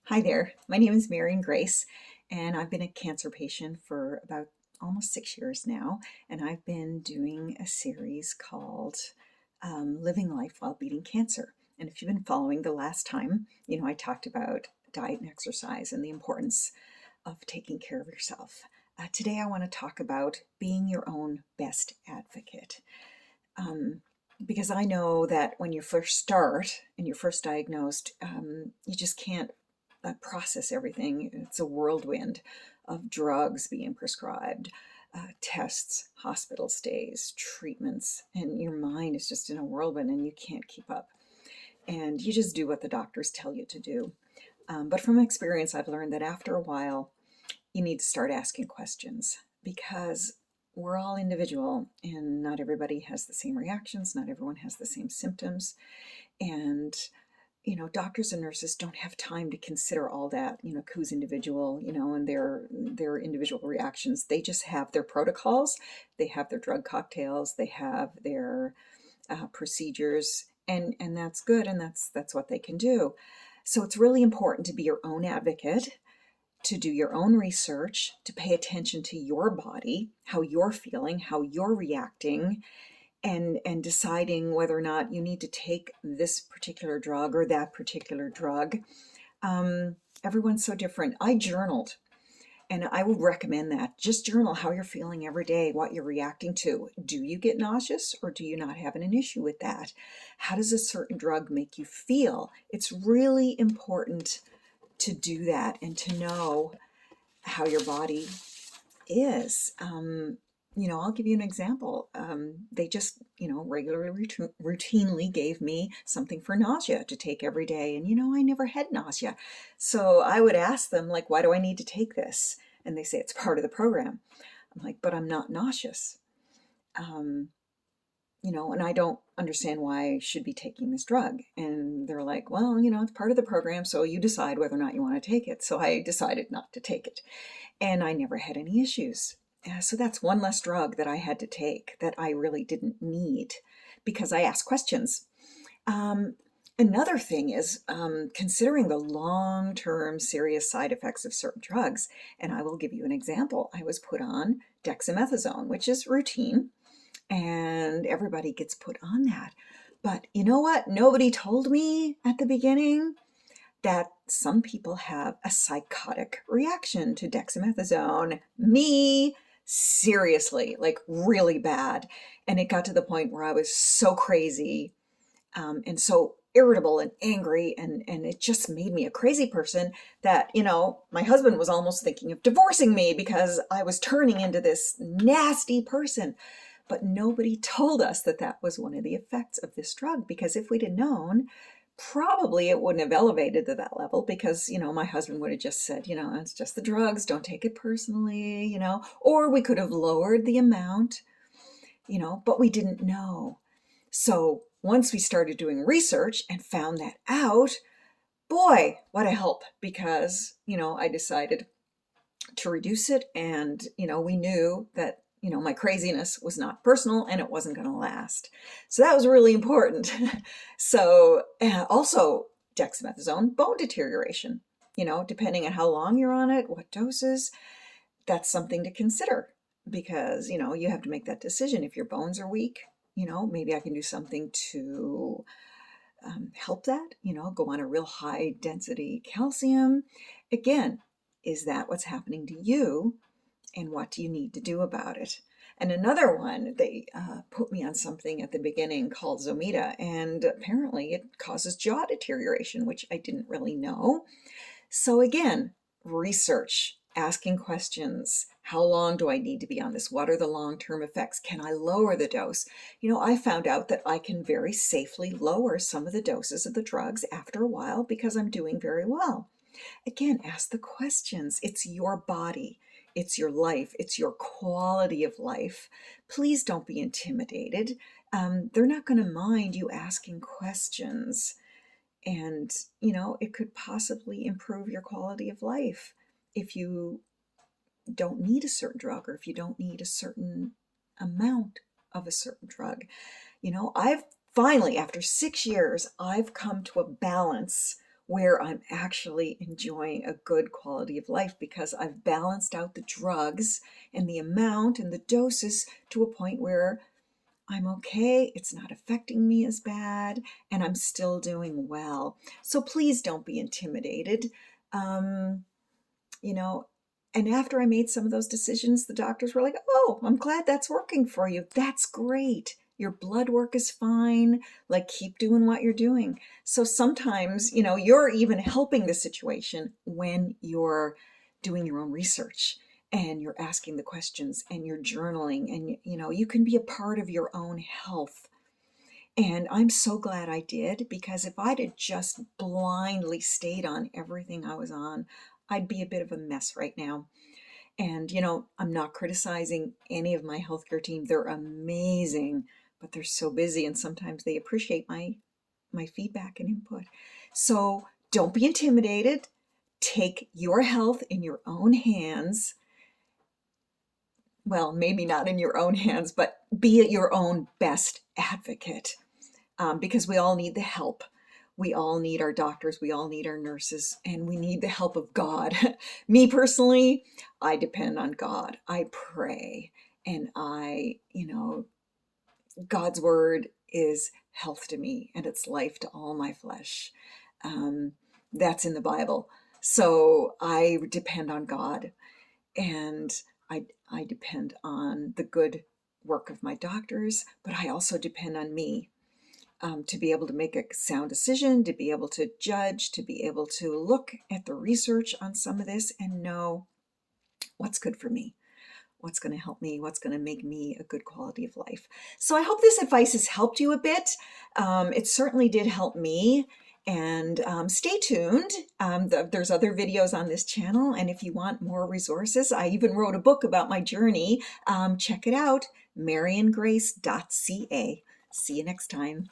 Hi there, my name is Marion Grace, and I've been a cancer patient for about almost 6 years now, and I've been doing a series called Living Life While Beating Cancer. And if you've been following the last time, I talked about diet and exercise and the importance of taking care of yourself. Today I want to talk about being your own best advocate. Um, because I know that when you first start and you're first diagnosed, you just can't process everything. It's a whirlwind of drugs being prescribed, tests, hospital stays, treatments, and your mind is just in a whirlwind and you can't keep up. And you just do what the doctors tell you to do. But from experience, I've learned that after a while, you need to start asking questions because we're all individual and not everybody has the same reactions, not everyone has the same symptoms. And doctors and nurses don't have time to consider all that, who's individual, and their individual reactions. They just have their protocols, they have their drug cocktails, they have their procedures, and that's good, and that's what they can do. So it's really important to be your own advocate, to do your own research, to pay attention to your body, how you're feeling, how you're reacting, and deciding whether or not you need to take this particular drug or that particular drug. Everyone's so different. I journaled, and I would recommend that. Just journal how you're feeling every day, what you're reacting to. Do you get nauseous or do you not have an issue with that? How does a certain drug make you feel? It's really important to do that and to know how your body is. I'll give you an example. They just, regularly, routinely gave me something for nausea to take every day. And, I never had nausea. So I would ask them, like, why do I need to take this? And they say, it's part of the program. I'm like, but I'm not nauseous. And I don't understand why I should be taking this drug. And they're like, well, it's part of the program. So you decide whether or not you want to take it. So I decided not to take it. And I never had any issues. So that's one less drug that I had to take that I really didn't need because I asked questions. Another thing is considering the long-term serious side effects of certain drugs. And I will give you an example. I was put on dexamethasone, which is routine, and everybody gets put on that. But you know what? Nobody told me at the beginning that some people have a psychotic reaction to dexamethasone. Me, seriously, like really bad. And it got to the point where I was so crazy and so irritable and angry, and it just made me a crazy person that, my husband was almost thinking of divorcing me because I was turning into this nasty person. But nobody told us that that was one of the effects of this drug, because if we'd have known, probably it wouldn't have elevated to that level, because, my husband would have just said, it's just the drugs, don't take it personally, or we could have lowered the amount, but we didn't know. So once we started doing research and found that out, boy, what a help, because, I decided to reduce it, and, we knew that my craziness was not personal and it wasn't going to last. So that was really important. So also dexamethasone, bone deterioration, depending on how long you're on it, what doses, that's something to consider, because, you have to make that decision. If your bones are weak, maybe I can do something to help that, go on a real high density calcium. Again, is that what's happening to you? And what do you need to do about it? And another one, they put me on something at the beginning called Zometa, and apparently it causes jaw deterioration, which I didn't really know. So again, research, asking questions. How long do I need to be on this? What are the long-term effects? Can I lower the dose? I found out that I can very safely lower some of the doses of the drugs after a while because I'm doing very well. Again, ask the questions. It's your body. It's your life. It's your quality of life. Please don't be intimidated. They're not going to mind you asking questions. And, it could possibly improve your quality of life if you don't need a certain drug, or if you don't need a certain amount of a certain drug. I've finally, after 6 years, I've come to a balance where I'm actually enjoying a good quality of life because I've balanced out the drugs and the amount and the doses to a point where I'm okay, it's not affecting me as bad, and I'm still doing well. So please don't be intimidated. Um, you know, and after I made some of those decisions, the doctors were like, oh, I'm glad that's working for you. That's great. Your blood work is fine. Like, keep doing what you're doing. So sometimes, you're even helping the situation when you're doing your own research and you're asking the questions and you're journaling, and, you can be a part of your own health. And I'm so glad I did, because if I'd have just blindly stayed on everything I was on, I'd be a bit of a mess right now. And, I'm not criticizing any of my healthcare team. They're amazing, but they're so busy, and sometimes they appreciate my feedback and input. So don't be intimidated. Take your health in your own hands. Well, maybe not in your own hands, but be your own best advocate. Because we all need the help. We all need our doctors, we all need our nurses, and we need the help of God. Me personally, I depend on God. I pray, and God's word is health to me, and it's life to all my flesh. That's in the Bible. So I depend on God, and I depend on the good work of my doctors, but I also depend on me. To be able to make a sound decision, to be able to judge, to be able to look at the research on some of this and know what's good for me, what's going to help me, what's going to make me a good quality of life. So I hope this advice has helped you a bit. It certainly did help me. And stay tuned. There's other videos on this channel. And if you want more resources, I even wrote a book about my journey. Check it out, mariangrace.ca. See you next time.